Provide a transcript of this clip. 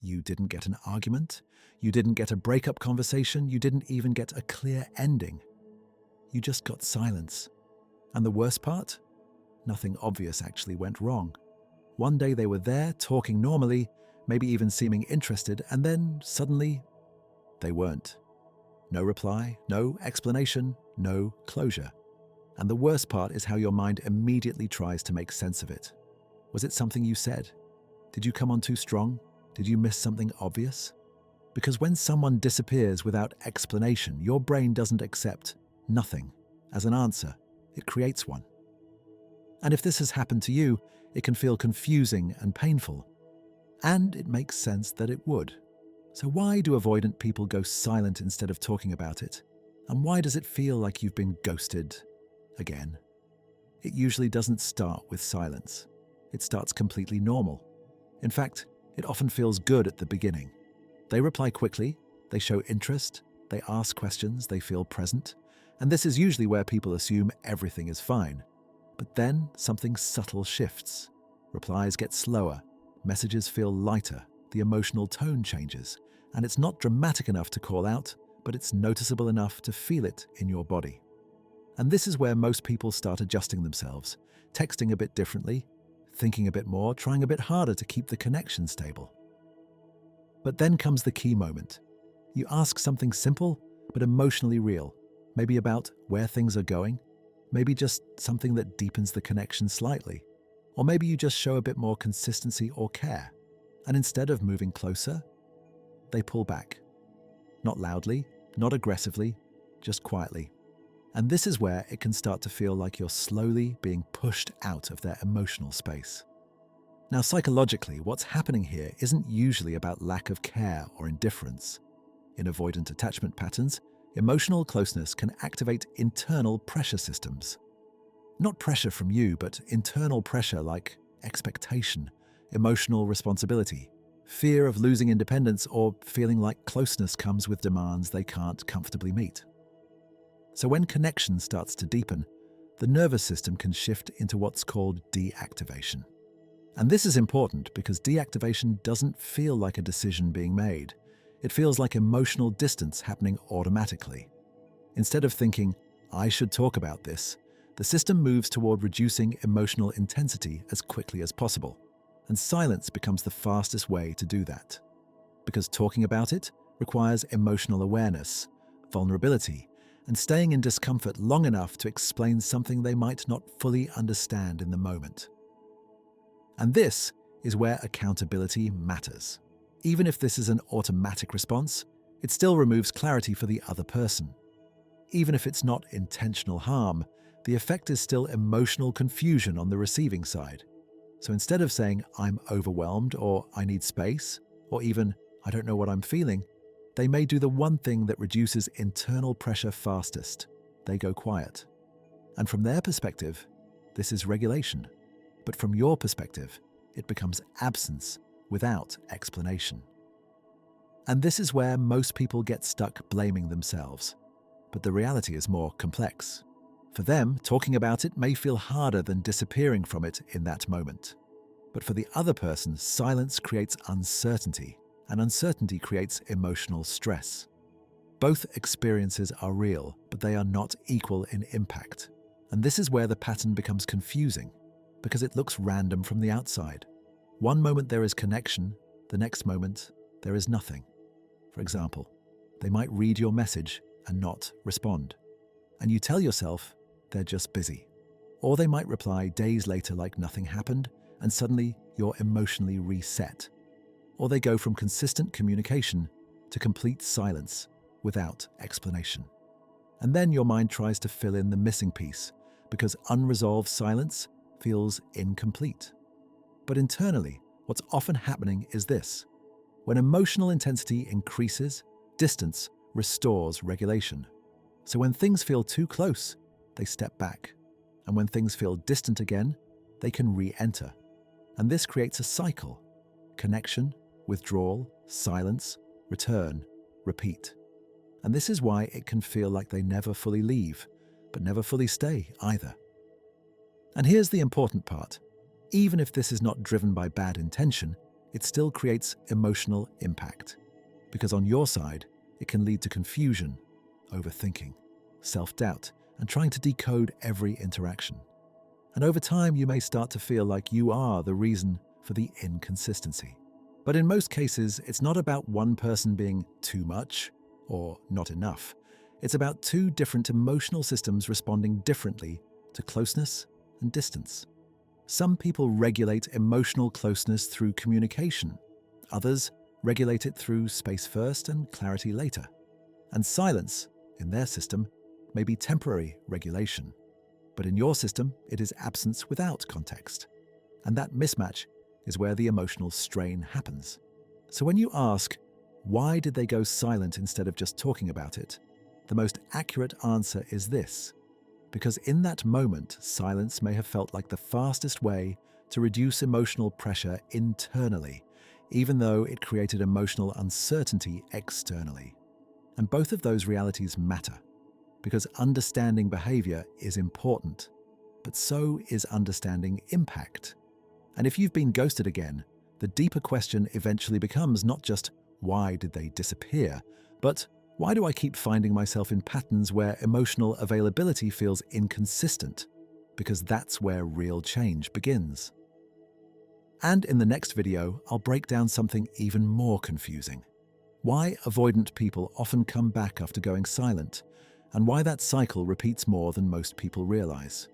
You didn't get an argument. You didn't get a breakup conversation. You didn't even get a clear ending. You just got silence. And the worst part? Nothing obvious actually went wrong. One day they were there, talking normally, maybe even seeming interested, and then suddenly, they weren't. No reply, no explanation, no closure. And the worst part is how your mind immediately tries to make sense of it. Was it something you said? Did you come on too strong? Did you miss something obvious? Because when someone disappears without explanation, your brain doesn't accept nothing as an answer. It creates one. And if this has happened to you, it can feel confusing and painful. And it makes sense that it would. So why do avoidant people go silent instead of talking about it? And why does it feel like you've been ghosted again? It usually doesn't start with silence. It starts completely normal. In fact, it often feels good at the beginning. They reply quickly, they show interest, they ask questions, they feel present. And this is usually where people assume everything is fine. But then something subtle shifts. Replies get slower, messages feel lighter, the emotional tone changes, and it's not dramatic enough to call out, but it's noticeable enough to feel it in your body. And this is where most people start adjusting themselves, texting a bit differently, thinking a bit more, trying a bit harder to keep the connection stable. But then comes the key moment. You ask something simple, but emotionally real, maybe about where things are going, maybe just something that deepens the connection slightly, or maybe you just show a bit more consistency or care. And instead of moving closer, they pull back. Not loudly, not aggressively, just quietly. And this is where it can start to feel like you're slowly being pushed out of their emotional space. Now, psychologically, what's happening here isn't usually about lack of care or indifference. In avoidant attachment patterns, emotional closeness can activate internal pressure systems. Not pressure from you, but internal pressure like expectation, emotional responsibility, fear of losing independence, or feeling like closeness comes with demands they can't comfortably meet. So when connection starts to deepen, the nervous system can shift into what's called deactivation. And this is important because deactivation doesn't feel like a decision being made. It feels like emotional distance happening automatically. Instead of thinking, I should talk about this, the system moves toward reducing emotional intensity as quickly as possible. And silence becomes the fastest way to do that. Because talking about it requires emotional awareness, vulnerability, and staying in discomfort long enough to explain something they might not fully understand in the moment. And this is where accountability matters. Even if this is an automatic response, it still removes clarity for the other person. Even if it's not intentional harm, the effect is still emotional confusion on the receiving side. So instead of saying, I'm overwhelmed, or I need space, or even, I don't know what I'm feeling, they may do the one thing that reduces internal pressure fastest. They go quiet. And from their perspective, this is regulation. But from your perspective, it becomes absence without explanation. And this is where most people get stuck blaming themselves. But the reality is more complex. For them, talking about it may feel harder than disappearing from it in that moment. But for the other person, silence creates uncertainty, and uncertainty creates emotional stress. Both experiences are real, but they are not equal in impact. And this is where the pattern becomes confusing, because it looks random from the outside. One moment there is connection, the next moment there is nothing. For example, they might read your message and not respond. And you tell yourself they're just busy. Or they might reply days later like nothing happened, and suddenly you're emotionally reset. Or they go from consistent communication to complete silence without explanation. And then your mind tries to fill in the missing piece because unresolved silence feels incomplete. But internally, what's often happening is this. When emotional intensity increases, distance restores regulation. So when things feel too close, they step back. And when things feel distant again, they can re-enter. And this creates a cycle. Connection, withdrawal, silence, return, repeat. And this is why it can feel like they never fully leave, but never fully stay either. And here's the important part. Even if this is not driven by bad intention, it still creates emotional impact. Because on your side, it can lead to confusion, overthinking, self-doubt, and trying to decode every interaction. And over time, you may start to feel like you are the reason for the inconsistency. But in most cases, it's not about one person being too much or not enough. It's about two different emotional systems responding differently to closeness and distance. Some people regulate emotional closeness through communication. Others regulate it through space first and clarity later. And silence, in their system, may be temporary regulation. But in your system, it is absence without context. And that mismatch is where the emotional strain happens. So when you ask, why did they go silent instead of just talking about it? The most accurate answer is this: because in that moment, silence may have felt like the fastest way to reduce emotional pressure internally, even though it created emotional uncertainty externally. And both of those realities matter, because understanding behavior is important, but so is understanding impact. And if you've been ghosted again, the deeper question eventually becomes not just why did they disappear, but why do I keep finding myself in patterns where emotional availability feels inconsistent? Because that's where real change begins. And in the next video, I'll break down something even more confusing: why avoidant people often come back after going silent, and why that cycle repeats more than most people realize.